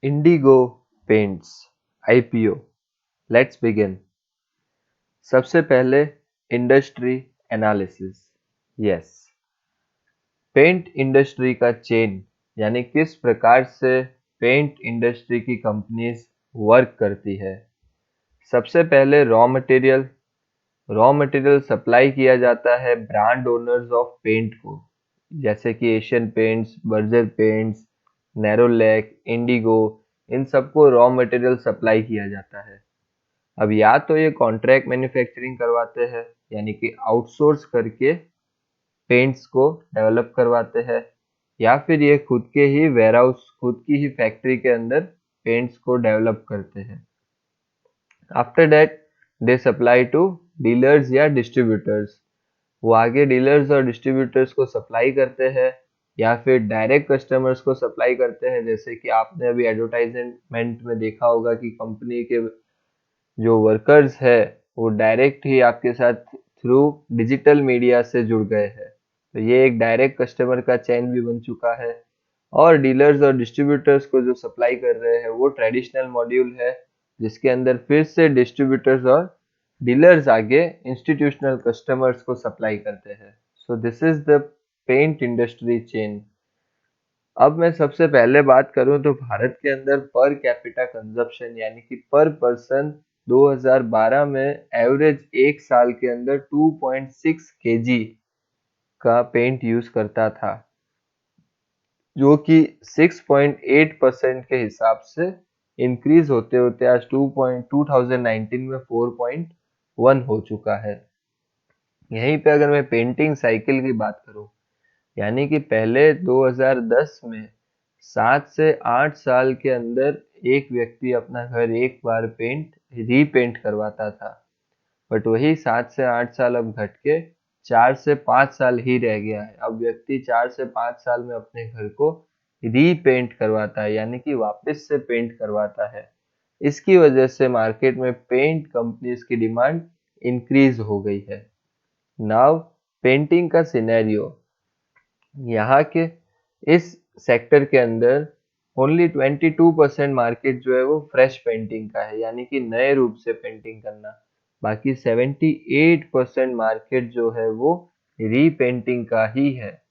Indigo paints IPO. Let's begin. सबसे पहले industry analysis. Yes, paint industry का chain यानी किस प्रकार से पेंट इंडस्ट्री की कंपनीज वर्क करती है। सबसे पहले रॉ मटेरियल सप्लाई किया जाता है ब्रांड ओनर्स ऑफ पेंट को, जैसे कि Asian Paints, Berger Paints, Nerolac, Indigo. इन सबको रॉ मटेरियल सप्लाई किया जाता है। अब या तो ये कॉन्ट्रैक्ट मैन्युफैक्चरिंग करवाते हैं, यानी कि आउटसोर्स करके पेंट्स को डेवलप करवाते हैं, या फिर ये खुद के ही वेयरहाउस, खुद की ही फैक्ट्री के अंदर पेंट्स को डेवलप करते हैं। After that they supply to dealers या डिस्ट्रीब्यूटर्स। वो आगे डीलर्स और डिस्ट्रीब्यूटर्स को सप्लाई करते हैं, या फिर डायरेक्ट कस्टमर्स को सप्लाई करते हैं। जैसे कि आपने अभी एडवर्टाइजमेंट में देखा होगा कि कंपनी के जो वर्कर्स है वो डायरेक्ट ही आपके साथ थ्रू डिजिटल मीडिया से जुड़ गए हैं। तो ये एक डायरेक्ट कस्टमर का चैन भी बन चुका है। और डीलर्स और डिस्ट्रीब्यूटर्स को जो सप्लाई कर रहे हैं वो ट्रेडिशनल मॉड्यूल है, जिसके अंदर फिर से डिस्ट्रीब्यूटर्स और डीलर्स आगे इंस्टीट्यूशनल कस्टमर्स को सप्लाई करते हैं। So this is the paint industry chain. अब मैं सबसे पहले बात करूं तो भारत के अंदर पर कैपिटा कंजप्शन यानी कि पर पर्सन 2012 में एवरेज एक साल के अंदर 2.6 केजी का पेंट यूज करता था, जो कि 6.8% के हिसाब से इंक्रीज होते होते आज 2019 में 4.1 हो चुका है। यहीं पे अगर मैं पेंटिंग साइकिल की बात करूं, यानी कि पहले 2010 में 7 से 8 साल के अंदर एक व्यक्ति अपना घर एक बार रीपेंट करवाता था। बट वही 7 से 8 साल अब घट के 4 से 5 साल ही रह गया है। अब व्यक्ति 4 से 5 साल में अपने घर को रीपेंट करवाता है, यानी कि वापस से पेंट करवाता है। इसकी वजह से मार्केट में पेंट कंपनीज की डिमांड इंक्रीज हो गई है। नाउ पेंटिंग का सिनेरियो, यहाँ के इस सेक्टर के अंदर ओनली 22% मार्केट जो है वो फ्रेश पेंटिंग का है, यानी कि नए रूप से पेंटिंग करना। बाकी 78% मार्केट जो है वो रीपेंटिंग का ही है।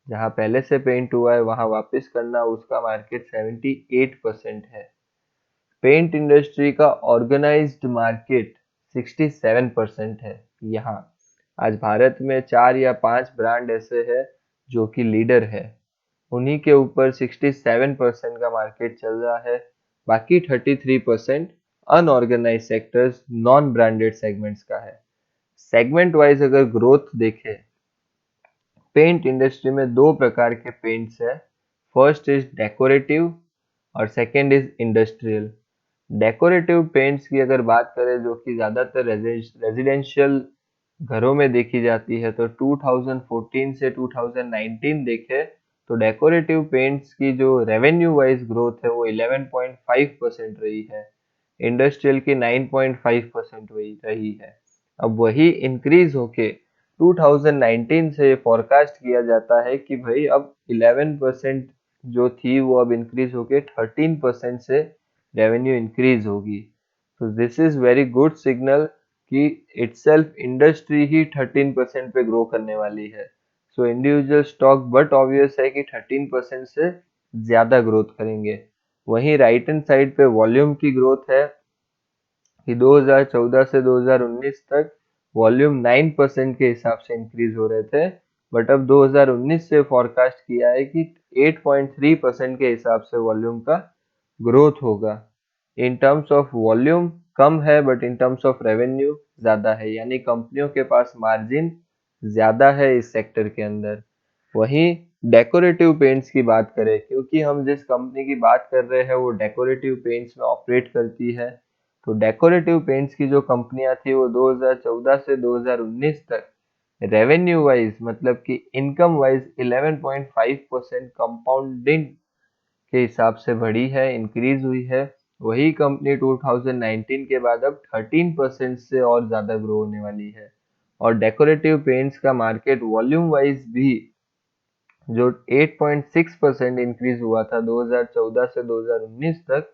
जहाँ पहले से पेंट हुआ है वहां वापस करना, उसका मार्केट 78% है। पेंट इंडस्ट्री का ऑर्गेनाइज्ड मार्केट 67% है। यहाँ आज भारत में 4 या 5 ब्रांड ऐसे हैं जो कि लीडर है, उन्हीं के ऊपर 67% का मार्केट चल रहा है। बाकी 33% unorganised sectors, non branded segments का है। सेगमेंट वाइज अगर ग्रोथ देखें, पेंट इंडस्ट्री में दो प्रकार के पेंट्स है। फर्स्ट इज डेकोरेटिव और second is industrial. Decorative paints की अगर बात करें, जो कि ज्यादातर रेजिडेंशियल घरों में देखी जाती है, तो 2014 से 2019 देखे तो डेकोरेटिव पेंट्स की जो रेवेन्यू वाइज ग्रोथ है वो 11.5% रही है। इंडस्ट्रियल की 9.5% रही है। अब वही इंक्रीज होके 2019 से फोरकास्ट किया जाता है कि भाई अब 11% जो थी वो अब इंक्रीज होके 13% से रेवेन्यू इंक्रीज होगी। तो this is very good signal कि इटसेल्फ इंडस्ट्री ही 13% पे ग्रो करने वाली है। So individual stock but obvious है कि 13% से ज्यादा ग्रोथ करेंगे। वहीं राइट हैंड साइड पे वॉल्यूम की ग्रोथ है कि 2014 से 2019 तक वॉल्यूम 9% के हिसाब से इंक्रीज हो रहे थे, बट अब 2019 से फॉरकास्ट किया है कि 8.3% के हिसाब से वॉल्यूम का ग्रोथ होगा। इन टर्म्स ऑफ वॉल्यूम कम है, but in terms of revenue ज्यादा है, यानी कंपनियों के पास मार्जिन ज्यादा है इस सेक्टर के अंदर। वहीं डेकोरेटिव पेंट्स की बात करें, क्योंकि हम जिस कंपनी की बात कर रहे हैं वो डेकोरेटिव पेंट्स में ऑपरेट करती है, तो डेकोरेटिव पेंट्स की जो कंपनियां थी वो 2014 से 2019 तक रेवेन्यू वाइज, मतलब कि इनकम वाइज 11.5% कंपाउंडिंग के हिसाब से बढ़ी है, इंक्रीज हुई है। वही कंपनी 2019 के बाद अब 13% से और ज्यादा ग्रो होने वाली है। और डेकोरेटिव पेंट्स का मार्केट वॉल्यूम वाइज भी जो 8.6% इंक्रीज हुआ था 2014 से 2019 तक,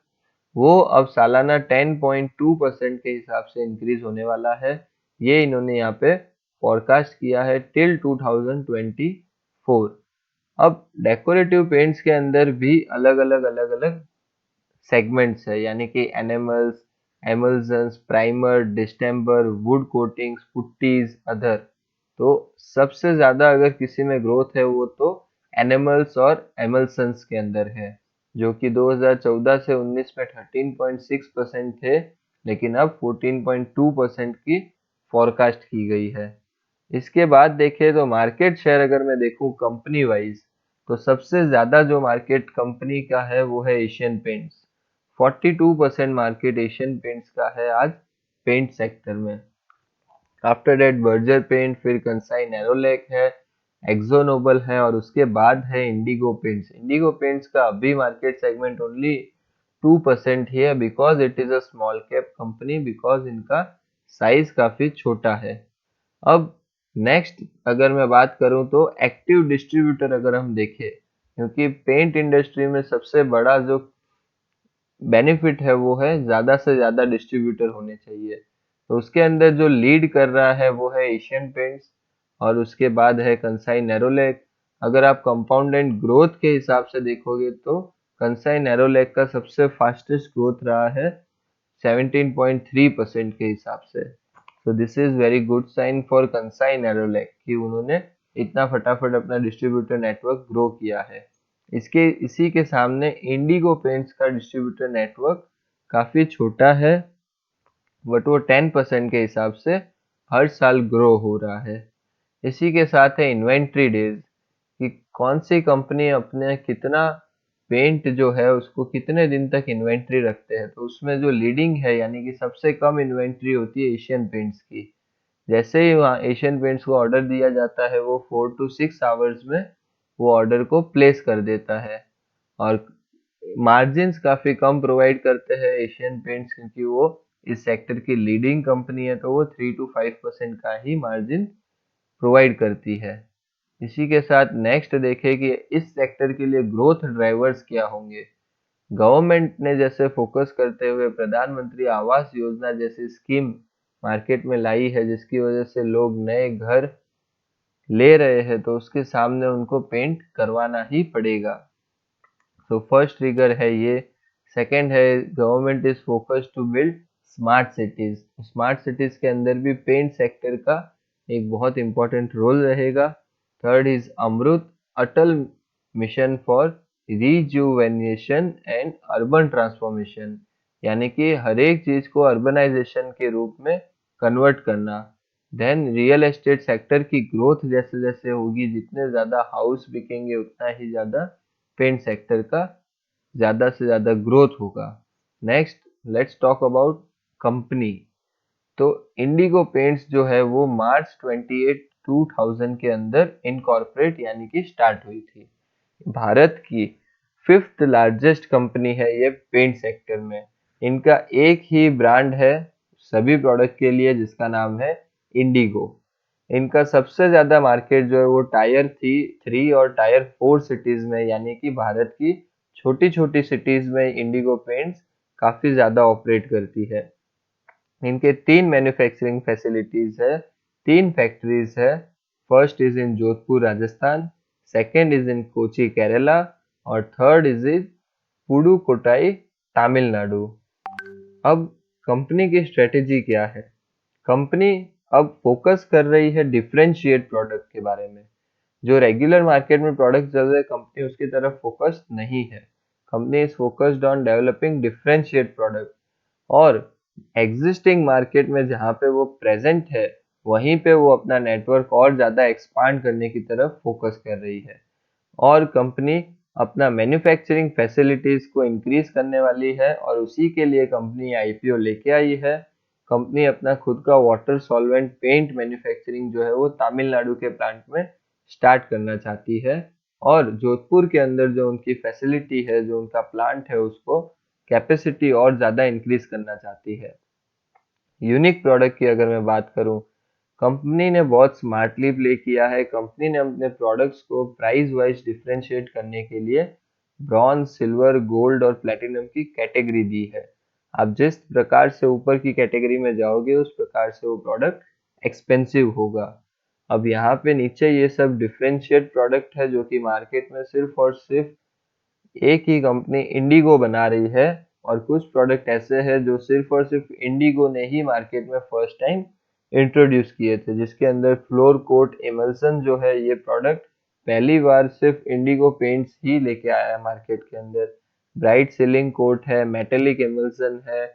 वो अब सालाना 10.2% के हिसाब से इंक्रीज होने वाला है। ये इन्होंने यहाँ पे फोरकास्ट किया है टिल 2024। अब डेकोरेटिव पेंट्स के अंदर भी अलग अलग सेगमेंट्स है, यानी कि enamels, emulsions, primer, distemper, wood coatings, putties, other. तो सबसे ज्यादा अगर किसी में ग्रोथ है वो तो एनिमल्स और एमल्सन्स के अंदर है, जो कि 2014 से 19 में 13.6% थे, लेकिन अब 14.2% की फोरकास्ट की गई है। इसके बाद देखें तो मार्केट शेयर अगर मैं देखूं कंपनी वाइज, तो सबसे ज्यादा जो मार्केट कंपनी का है वो है Asian paints. 42% market Asian paints का है आज पेंट सेक्टर में। आफ्टर डेट बर्जर पेंट, फिर कंसाई नेरोलैक है, एक्जो नोबल है, और उसके बाद है इंडिगो पेंट्स। इंडिगो पेंट्स का अभी मार्केट सेगमेंट ओनली 2% ही है, because it is a small cap company, because इनका साइज काफी छोटा है। अब नेक्स्ट अगर मैं बात करूं तो एक्टिव डिस्ट्रीब्यूटर अगर हम देखें, क्योंकि पेंट इंडस्ट्री में सबसे बड़ा जो बेनिफिट है वो है ज्यादा से ज्यादा डिस्ट्रीब्यूटर होने चाहिए। तो उसके अंदर जो लीड कर रहा है वो है एशियन पेंट्स, और उसके बाद है कंसाई नेरोलैक। अगर आप कंपाउंड एंड ग्रोथ के हिसाब से देखोगे तो कंसाई नेरोलैक का सबसे फास्टेस्ट ग्रोथ रहा है 17.3% के हिसाब से। तो this is very good sign for Kansai Nerolac कि उन्होंने इतना फटाफट अपना डिस्ट्रीब्यूटर नेटवर्क ग्रो किया है। इसके इसी के सामने इंडिगो पेंट्स का डिस्ट्रीब्यूटर नेटवर्क काफी छोटा है, बट वो 10% के हिसाब से हर साल ग्रो हो रहा है। इसी के साथ है इन्वेंट्री डेज, कि कौन सी कंपनी अपने कितना पेंट जो है उसको कितने दिन तक इन्वेंट्री रखते हैं। तो उसमें जो लीडिंग है, यानी कि सबसे कम इन्वेंट्री होती है एशियन पेंट्स की। जैसे ही वहाँ एशियन पेंट्स को ऑर्डर दिया जाता है, वो 4 to 6 आवर्स में वो ऑर्डर को प्लेस कर देता है। और मार्जिन्स काफी कम प्रोवाइड करते हैं एशियन पेंट्स, क्योंकि वो इस सेक्टर की लीडिंग कंपनी है, तो वो 3 to 5% का ही मार्जिन प्रोवाइड करती है। इसी के साथ नेक्स्ट देखें कि इस सेक्टर के लिए ग्रोथ ड्राइवर्स क्या होंगे। गवर्नमेंट ने जैसे फोकस करते हुए प्रधानमंत्री आवास योजना जैसी स्कीम मार्केट में लाई है, जिसकी वजह से लोग नए घर ले रहे हैं, तो उसके सामने उनको पेंट करवाना ही पड़ेगा। तो फर्स्ट ट्रिगर है ये। सेकंड है government is focused to build smart cities. Smart cities के अंदर भी पेंट सेक्टर का एक बहुत इंपॉर्टेंट रोल रहेगा। Third is Amrut Atal mission for rejuvenation and urban transformation, यानी कि हर एक चीज को अर्बनाइजेशन के रूप में कन्वर्ट करना। देन रियल एस्टेट सेक्टर की ग्रोथ जैसे जैसे होगी, जितने ज्यादा हाउस बिकेंगे उतना ही ज्यादा पेंट सेक्टर का ज्यादा से ज्यादा ग्रोथ होगा। Next let's talk about company. तो इंडिगो पेंट्स जो है वो मार्च 28 2000 के अंदर इनकॉर्पोरेट यानी कि स्टार्ट हुई थी। भारत की फिफ्थ लार्जेस्ट कंपनी है ये पेंट सेक्टर में। इनका एक ही ब्रांड है सभी प्रोडक्ट के लिए, जिसका नाम है इंडिगो। इनका सबसे ज्यादा मार्केट जो है वो टायर 3 और टायर 4 सिटीज में, यानी कि भारत की छोटी छोटी सिटीज में इंडिगो पेंट्स काफी ज्यादा ऑपरेट करती है। इनके 3 मैन्युफैक्चरिंग फैसिलिटीज है, 3 फैक्ट्रीज है। First is in Jodhpur Rajasthan, second is in Kochi Kerala, और third is in Pudukkottai Tamil Nadu. अब कंपनी की स्ट्रेटेजी क्या है। कंपनी अब फोकस कर रही है डिफरेंशिएट प्रोडक्ट के बारे में। जो रेगुलर मार्केट में प्रोडक्ट चल रहे, कंपनी उसकी तरफ फोकस नहीं है। Company is focused on developing differentiate product, और एग्जिस्टिंग मार्केट में जहाँ पे वो प्रेजेंट है, वहीं पे वो अपना नेटवर्क और ज्यादा एक्सपांड करने की तरफ फोकस कर रही है। और कंपनी अपना मैन्युफैक्चरिंग फैसिलिटीज को इंक्रीज करने वाली है, और उसी के लिए कंपनी आईपीओ लेके आई है। कंपनी अपना खुद का वाटर सॉल्वेंट पेंट मैन्युफैक्चरिंग जो है वो तमिलनाडु के प्लांट में स्टार्ट करना चाहती है, और जोधपुर के अंदर जो उनकी फैसिलिटी है, जो उनका प्लांट है, उसको कैपेसिटी और ज्यादा इंक्रीज करना चाहती है। यूनिक प्रोडक्ट की अगर मैं बात करूं, कंपनी ने बहुत स्मार्टली प्ले किया है। कंपनी ने अपने प्रोडक्ट्स को प्राइस वाइज डिफरेंशिएट करने के लिए ब्रॉन्ज, सिल्वर, गोल्ड और प्लेटिनम की कैटेगरी दी है। आप जिस प्रकार से ऊपर की कैटेगरी में जाओगे उस प्रकार से वो प्रोडक्ट एक्सपेंसिव होगा। अब यहाँ पे नीचे ये सब डिफरेंशिएट प्रोडक्ट है जो कि मार्केट में सिर्फ और सिर्फ एक ही कंपनी इंडिगो बना रही है, और कुछ प्रोडक्ट ऐसे हैं जो सिर्फ और सिर्फ इंडिगो ने ही मार्केट में फर्स्ट टाइम इंट्रोड्यूस किए थे, जिसके अंदर फ्लोर कोट इमल्सन जो है, ये प्रोडक्ट पहली बार सिर्फ इंडिगो पेंट्स ही लेके आया है मार्केट के अंदर। ब्राइट सीलिंग कोट है, मेटेलिक इमल्सन है,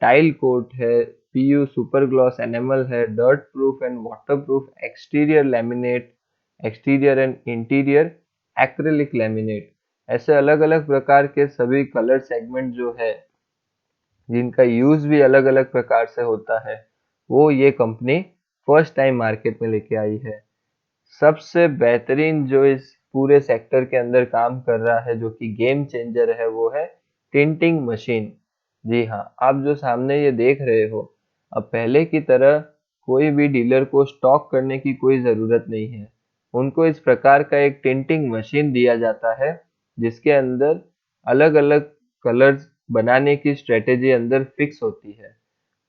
टाइल कोट है, पीयू सुपर ग्लॉस एनेमल है, dirt proof and water proof exterior laminate, exterior and interior acrylic laminate. ऐसे अलग अलग प्रकार के सभी कलर सेगमेंट जो है, जिनका यूज भी अलग अलग प्रकार से होता है, वो ये कंपनी फर्स्ट टाइम मार्केट में लेके आई है। सबसे बेहतरीन जो इस पूरे सेक्टर के अंदर काम कर रहा है, जो कि गेम चेंजर है, वो है टिंटिंग मशीन। जी हाँ, आप जो सामने ये देख रहे हो, अब पहले की तरह कोई भी डीलर को स्टॉक करने की कोई ज़रूरत नहीं है। उनको इस प्रकार का एक टिंटिंग मशीन दिया जाता है, जिसके अंदर अलग-अलग कलर्स बनाने की स्ट्रेटेजी अंदर फिक्स होती है।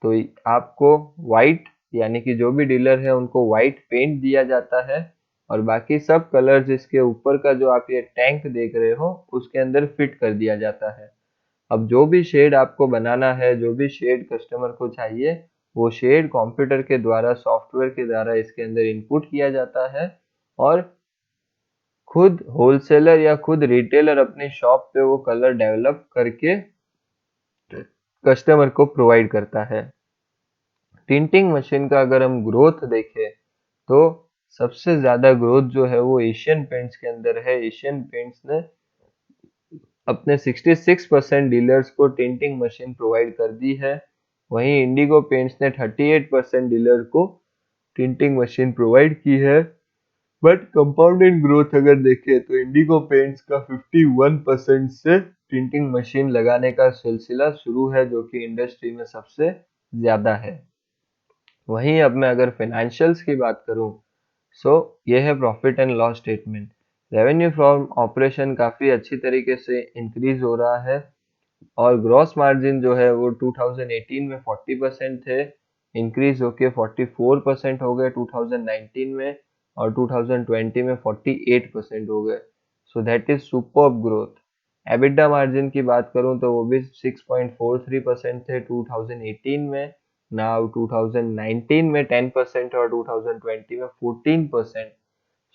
तो आपको वाइट, यानी कि जो भी डीलर है उनको वाइट पेंट दिया जाता है, और बाकी सब कलर्स इसके ऊपर का जो आप ये टैंक देख रहे हो उसके अंदर फिट कर दिया जाता है। अब जो भी शेड आपको बनाना है, जो भी शेड कस्टमर को चाहिए, वो शेड कंप्यूटर के द्वारा, सॉफ्टवेयर के द्वारा इसके अंदर इनपुट किया जाता है, और खुद होलसेलर या खुद रिटेलर अपनी शॉप पे वो कलर डेवलप करके कस्टमर को प्रोवाइड करता है। टिंटिंग मशीन का अगर हम ग्रोथ देखें, तो सबसे ज्यादा ग्रोथ जो है वो एशियन पेंट्स के अंदर है। एशियन पेंट्स ने अपने 66% डीलर्स को टिंटिंग मशीन प्रोवाइड कर दी है। वहीं इंडिगो पेंट्स ने 38% डीलर को टिंटिंग मशीन प्रोवाइड की है। बट कंपाउंडेड ग्रोथ अगर देखें तो इंडिगो पेंट्स का 51% से टिंटिंग मशीन लगाने का सिलसिला शुरू है, जो कि इंडस्ट्री में सबसे ज्यादा है। वहीं अब मैं अगर फाइनेंशियल्स की बात करूं, सो ये है profit and loss statement. Revenue from operation काफ़ी अच्छी तरीके से इंक्रीज हो रहा है, और ग्रॉस मार्जिन जो है वो 2018 में 40% थे, इंक्रीज होके 44% हो गए 2019 में, और 2020 में 48% हो गए। So that is superb growth. EBITDA margin की बात करूं तो वो भी 6.43% थे 2018 में, नाउ 2019 में 10% और 2020 में 14%।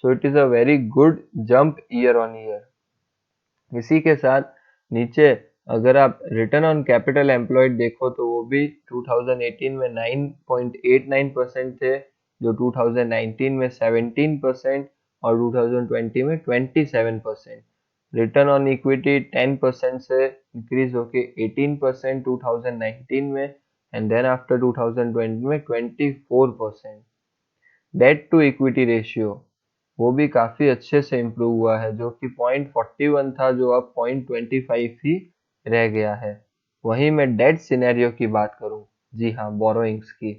So it is a very good jump year on year. इसी के साथ नीचे अगर आप रिटर्न ऑन कैपिटल एम्प्लॉयड देखो तो वो भी 2018 में 9.89% थे, जो 2019 में 17% और 2020 में 27%। रिटर्न ऑन इक्विटी 10% से इंक्रीज होके 18% 2019 में, एंड देन आफ्टर 2020 में 24%। डेट टू इक्विटी रेशियो वो भी काफी अच्छे से इम्प्रूव हुआ है, जो कि 0.41 था, जो अब 0.25 ही रह गया है। वहीं मैं डेट सिनेरियो की बात करूं, जी हाँ, बोरोइंग्स की,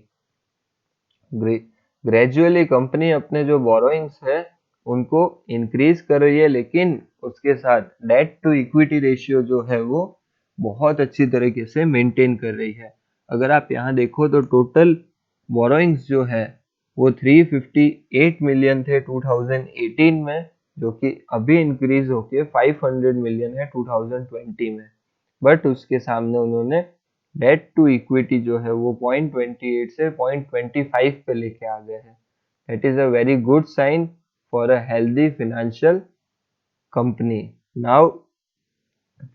ग्रेजुअली कंपनी अपने जो बोरोइंग्स है उनको इंक्रीज कर रही है, लेकिन उसके साथ डेट टू इक्विटी रेशियो जो है वो बहुत अच्छी तरीके से मेंटेन कर रही है। अगर आप यहाँ देखो तो टोटल बोरोइंग्स जो है वो 358 मिलियन थे 2018 में, जो कि अभी इंक्रीज होके 500 मिलियन है 2020 में। बट उसके सामने उन्होंने डेट टू इक्विटी जो है वो 0.28 से 0.25 पे लेके आ गए हैं। That is a very good sign for a healthy financial company. Now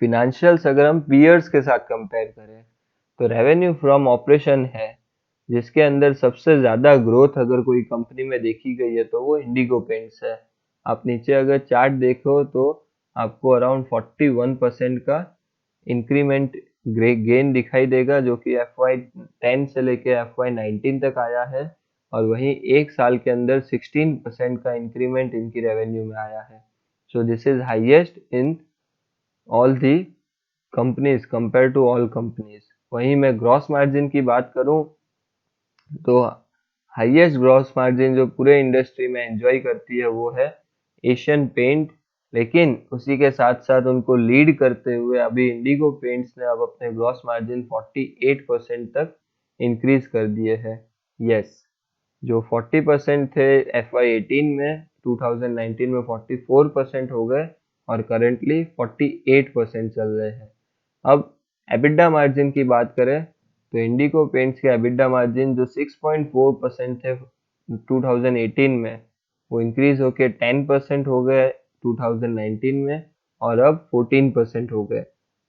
financials अगर हम पीयर्स के साथ कंपेयर करें, तो रेवेन्यू फ्रॉम ऑपरेशन है जिसके अंदर सबसे ज्यादा ग्रोथ अगर कोई कंपनी में देखी गई है तो वो इंडिगो पेंट्स है। आप नीचे अगर चार्ट देखो तो आपको अराउंड 41% का इंक्रीमेंट गेन दिखाई देगा, जो कि FY10 से लेके FY19 तक आया है, और वहीं एक साल के अंदर 16% का इंक्रीमेंट इनकी रेवेन्यू में आया है। So this is highest in all the companies compare to all companies. वहीं मैं ग्रॉस मार्जिन की बात करूं तो हाईएस्ट ग्रॉस मार्जिन जो पूरे इंडस्ट्री में एंजॉय करती है वो है एशियन पेंट, लेकिन उसी के साथ साथ उनको लीड करते हुए अभी इंडिगो पेंट्स ने अब अपने ग्रॉस मार्जिन 48% तक इंक्रीज कर दिए हैं। यस, जो 40% थे FY18 में, 2019 में 44% हो गए और करेंटली 48% चल रहे हैं। अब एबिडा मार्जिन की बात करें तो इंडिगो पेंट्स के एबिडा मार्जिन जो 6.4% थे 2018 में, वो इंक्रीज होके 10% हो गए 2019 में और अब 14% हो गए।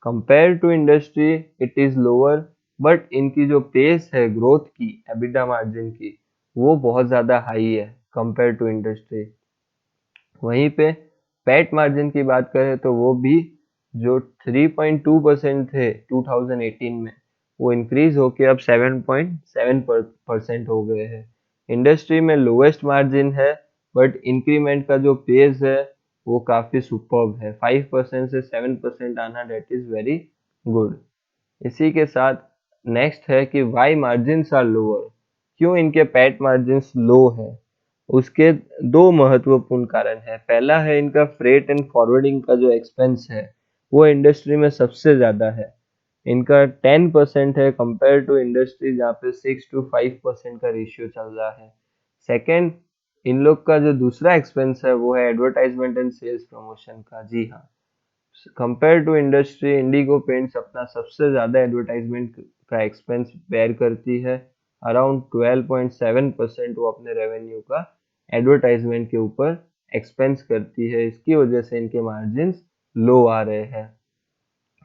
Compare to industry it is lower, but इनकी जो पेस है ग्रोथ की एबिडा मार्जिन की, वो बहुत ज़्यादा हाई है कंपेयर टू इंडस्ट्री। वहीं पे पैट मार्जिन की बात करें तो वो भी जो 3.2% थे 2018 में, वो इंक्रीज होके अब 7.7% हो गए हैं। इंडस्ट्री में लोवेस्ट मार्जिन है, बट इंक्रीमेंट का जो पेस है वो काफ़ी सुपर्ब है। 5% से 7% आना, डेट इज़ वेरी गुड। इसी के साथ नेक्स्ट है कि वाई मार्जिन्स आर लोअर, क्यों इनके पैट मार्जिन्स लो है। उसके दो महत्वपूर्ण कारण है। पहला है इनका फ्रेट एंड फॉरवर्डिंग का जो एक्सपेंस है वो इंडस्ट्री में सबसे ज़्यादा है। इनका 10% है कंपेयर टू इंडस्ट्री जहाँ पे 6 to 5% का रेशियो चल रहा है। सेकेंड, इन लोग का जो दूसरा एक्सपेंस है वो है एडवर्टाइजमेंट एंड सेल्स प्रमोशन का। जी हाँ, compare to industry Indigo paints अपना सबसे ज़्यादा एडवर्टाइजमेंट का एक्सपेंस बेयर करती है। अराउंड 12.7% वो अपने रेवेन्यू का एडवर्टाइजमेंट के ऊपर एक्सपेंस करती है। इसकी वजह से इनके मार्जिन्स लो आ रहे हैं।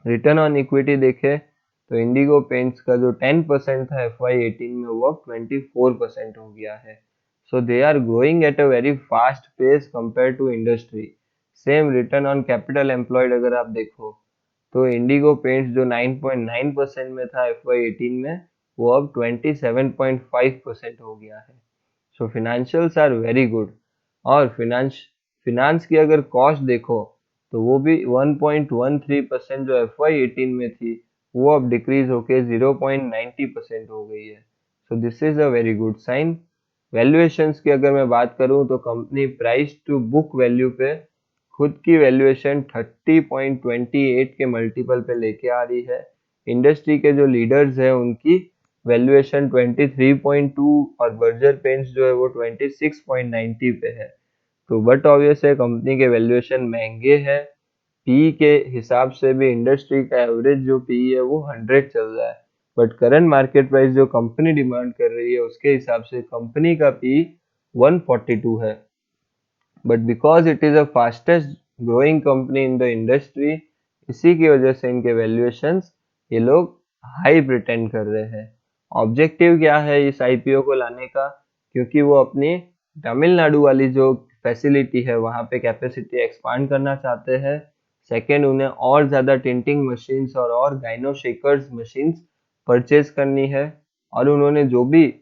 रिटर्न ऑन इक्विटी देखें तो इंडिगो पेंट्स का जो 10% था FY18 में, वो अब 24% हो गया है। So they are growing at a very fast pace compare to industry. Same return on capital employed अगर आप देखो तो इंडिगो पेंट्स जो 9.9% में था FY18 में, वो अब 27.5% हो गया है। सो फिनेंशियल्स आर वेरी गुड। और फिनांस की अगर कॉस्ट देखो तो वो भी 1.13% जो FY18 में थी, वो अब डिक्रीज होके 0.90% हो गई है। So this is a very good sign. Valuations की अगर मैं बात करूं तो company price to book value पे खुद की वैल्यूएशन 30.28 के मल्टीपल पे लेके आ रही है। इंडस्ट्री के जो लीडर्स हैं उनकी वैल्यूएशन 23.2 और बर्जर पेंट्स जो है वो 26.90 पे है। तो बट ऑब्वियस है कंपनी के वैल्यूएशन महंगे हैं। पी के हिसाब से भी इंडस्ट्री का एवरेज जो पी है वो 100 चल रहा है, बट करंट मार्केट प्राइस जो कंपनी डिमांड कर रही है उसके हिसाब से कंपनी का पी 142 है। But because it is a fastest growing company in the industry, इसी की वजह से इनके वैल्यूएशंस ये लोग हाई प्रिटेंड कर रहे हैं। ऑब्जेक्टिव क्या है इस आईपीओ को लाने का? क्योंकि वो अपनी तमिलनाडु वाली जो फैसिलिटी है वहाँ पे कैपेसिटी एक्सपांड करना चाहते हैं। सेकेंड, उन्हें और ज़्यादा टिंटिंग मशीन्स और गाइनो शेकर्स मशीन्स परचेज करनी है। और उन्होंने जो भी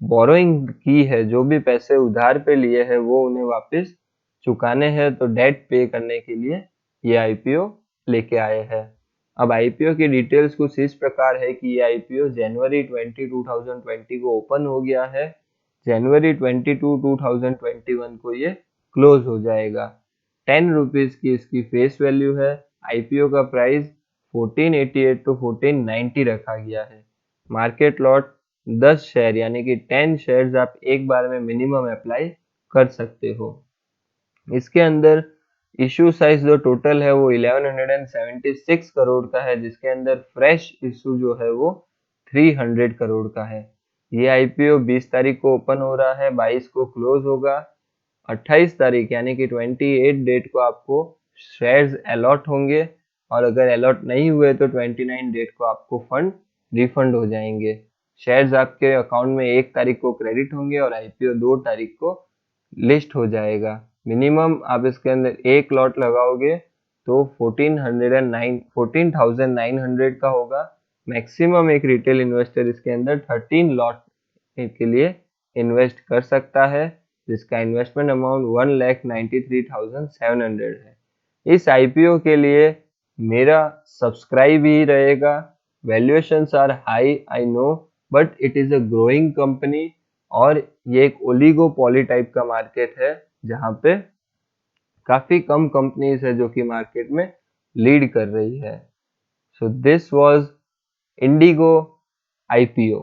बोरोइंग की है, जो भी पैसे उधार पे लिए हैं, वो उन्हें वापस चुकाने हैं। तो डेट पे करने के लिए ये आईपीओ लेके आए हैं। अब आईपीओ की डिटेल्स कुछ इस प्रकार है कि ये आईपीओ जनवरी 20 2020 को ओपन हो गया है। जनवरी 22 2021 को ये क्लोज हो जाएगा। 10 रुपीज की इसकी फेस वैल्यू है। आईपीओ का प्राइस 1488 to 1490 रखा गया है। मार्केट लॉट 10 शेयर यानी कि 10 शेयर्स आप एक बार में मिनिमम अप्लाई कर सकते हो। इसके अंदर इशू साइज जो टोटल है वो 1176 करोड़ का है, जिसके अंदर फ्रेश इशू जो है वो 300 करोड़ का है। ये आईपीओ 20 तारीख को ओपन हो रहा है, 22 को क्लोज होगा। 28 तारीख यानी कि 28 डेट को आपको शेयर्स अलॉट होंगे, और अगर अलॉट नहीं हुए तो 29 डेट को आपको फंड रिफंड हो जाएंगे। शेयर्स आपके अकाउंट में 1 तारीख को क्रेडिट होंगे और आईपीओ 2 तारीख को लिस्ट हो जाएगा। मिनिमम आप इसके अंदर एक लॉट लगाओगे तो 14,900 का होगा। मैक्सिमम एक रिटेल इन्वेस्टर इसके अंदर 13 लॉट के लिए इन्वेस्ट कर सकता है, जिसका इन्वेस्टमेंट अमाउंट 1,93,700 है। इस आईपीओ के लिए मेरा सब्सक्राइब ही रहेगा। Valuations are high, I know, but it is a growing company और ये एक ओलिगोपॉली टाइप का मार्केट है जहां पे काफी कम कंपनीज है जो कि मार्केट में लीड कर रही है। So this was Indigo IPO.